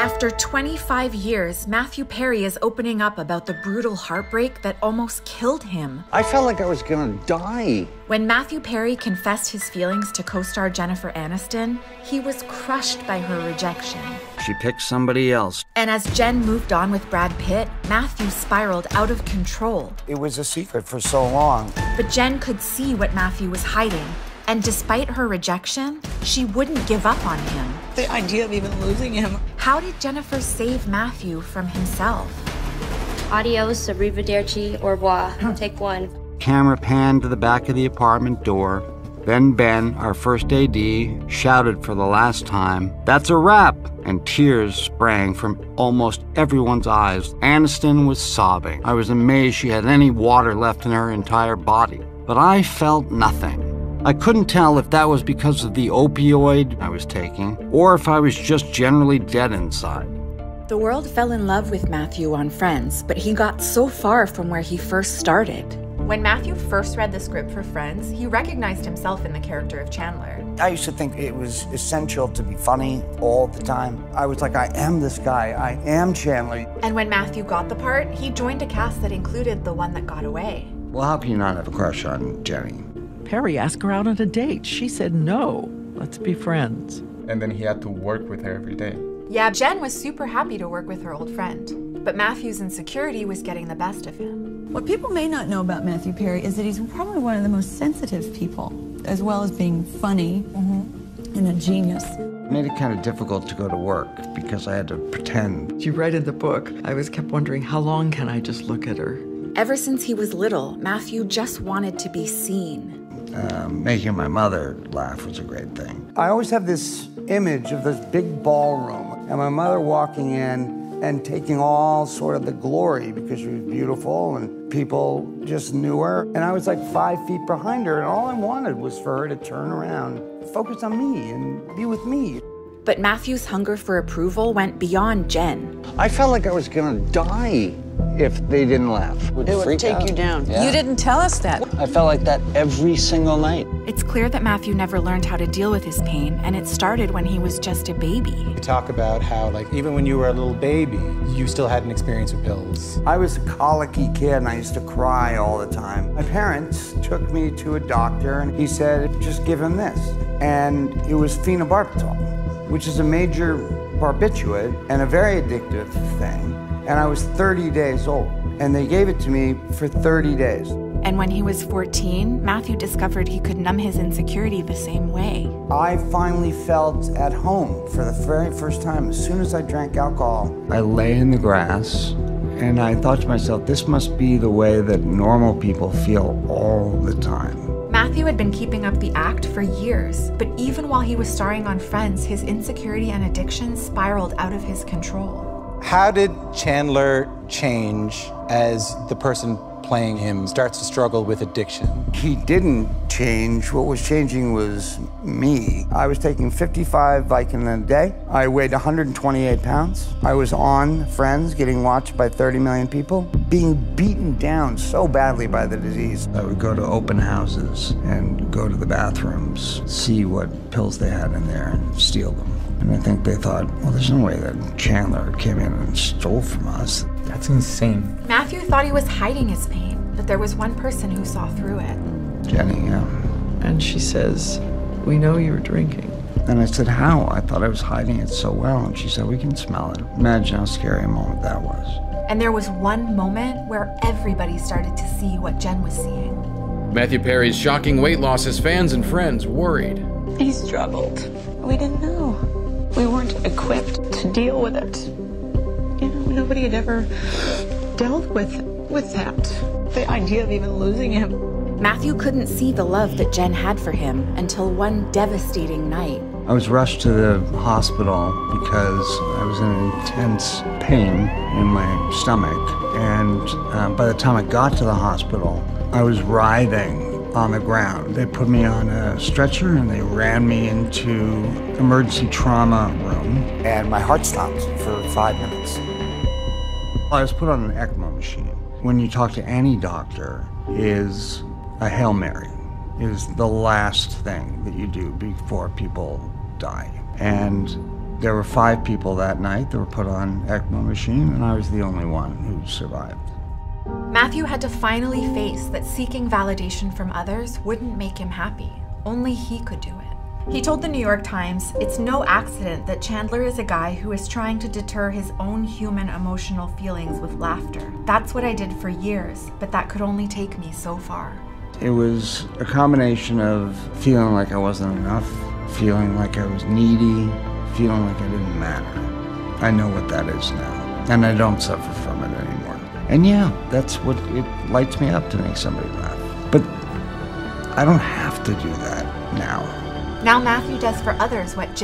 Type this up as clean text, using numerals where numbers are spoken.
After 25 years, Matthew Perry is opening up about the brutal heartbreak that almost killed him. I felt like I was gonna die. When Matthew Perry confessed his feelings to co-star Jennifer Aniston, he was crushed by her rejection. She picked somebody else. And as Jen moved on with Brad Pitt, Matthew spiraled out of control. It was a secret for so long. But Jen could see what Matthew was hiding. And despite her rejection, she wouldn't give up on him. The idea of even losing him. How did Jennifer save Matthew from himself? Adios, arrivederci, au revoir. Take one. Camera panned to the back of the apartment door. Then Ben, our first AD, shouted for the last time, "That's a wrap!" And tears sprang from almost everyone's eyes. Aniston was sobbing. I was amazed she had any water left in her entire body. But I felt nothing. I couldn't tell if that was because of the opioid I was taking, or if I was just generally dead inside. The world fell in love with Matthew on Friends, but he got so far from where he first started. When Matthew first read the script for Friends, he recognized himself in the character of Chandler. I used to think it was essential to be funny all the time. I was like, I am this guy, I am Chandler. And when Matthew got the part, he joined a cast that included the one that got away. Well, how can you not have a crush on Jenny? Perry asked her out on a date. She said no. Let's be friends. And then he had to work with her every day. Yeah, Jen was super happy to work with her old friend. But Matthew's insecurity was getting the best of him. What people may not know about Matthew Perry is that he's probably one of the most sensitive people, as well as being funny and a genius. It made it kind of difficult to go to work because I had to pretend. You write in the book, I kept wondering, how long can I just look at her? Ever since he was little, Matthew just wanted to be seen. Making my mother laugh was a great thing. I always have this image of this big ballroom and my mother walking in and taking all sort of the glory because she was beautiful and people just knew her. And I was like 5 feet behind her and all I wanted was for her to turn around, focus on me and be with me. But Matthew's hunger for approval went beyond Jen. I felt like I was gonna die if they didn't laugh. It would take you down. Yeah. You didn't tell us that. I felt like that every single night. It's clear that Matthew never learned how to deal with his pain, and it started when he was just a baby. You talk about how, like, even when you were a little baby, you still had an experience with pills. I was a colicky kid and I used to cry all the time. My parents took me to a doctor and he said, just give him this. And it was phenobarbital, which is a major barbiturate and a very addictive thing. And I was 30 days old, and they gave it to me for 30 days. And when he was 14, Matthew discovered he could numb his insecurity the same way. I finally felt at home for the very first time as soon as I drank alcohol. I lay in the grass, and I thought to myself, this must be the way that normal people feel all the time. Matthew had been keeping up the act for years, but even while he was starring on Friends, his insecurity and addiction spiraled out of his control. How did Chandler change as the person playing him starts to struggle with addiction? He didn't change. What was changing was me. I was taking 55 Vicodin a day. I weighed 128 pounds. I was on Friends, getting watched by 30 million people, being beaten down so badly by the disease. I would go to open houses and go to the bathrooms, see what pills they had in there and steal them. And I think they thought, well, there's no way that Chandler came in and stole from us. That's insane. Matthew thought he was hiding his pain, but there was one person who saw through it. Jenny, yeah. And she says, we know you were drinking. And I said, how? I thought I was hiding it so well. And she said, we can smell it. Imagine how scary a moment that was. And there was one moment where everybody started to see what Jen was seeing. Matthew Perry's shocking weight loss has fans and friends worried. He struggled. We didn't know. We weren't equipped to deal with it. You know, nobody had ever dealt with that. The idea of even losing him. Matthew couldn't see the love that Jen had for him until one devastating night. I was rushed to the hospital because I was in intense pain in my stomach. And by the time I got to the hospital, I was writhing on the ground. They put me on a stretcher and they ran me into emergency trauma room. And my heart stopped for 5 minutes. I was put on an ECMO machine. When you talk to any doctor, is a Hail Mary, is the last thing that you do before people die. And There were 5 people that night that were put on ECMO machine, and I was the only one who survived. Matthew had to finally face that seeking validation from others wouldn't make him happy. Only he could do it. He told the New York Times, "It's no accident that Chandler is a guy who is trying to deter his own human emotional feelings with laughter. That's what I did for years, but that could only take me so far." It was a combination of feeling like I wasn't enough, feeling like I was needy, feeling like I didn't matter. I know what that is now, and I don't suffer from it anymore. And yeah, that's what it lights me up to make somebody laugh. But I don't have to do that now. Now Matthew does for others what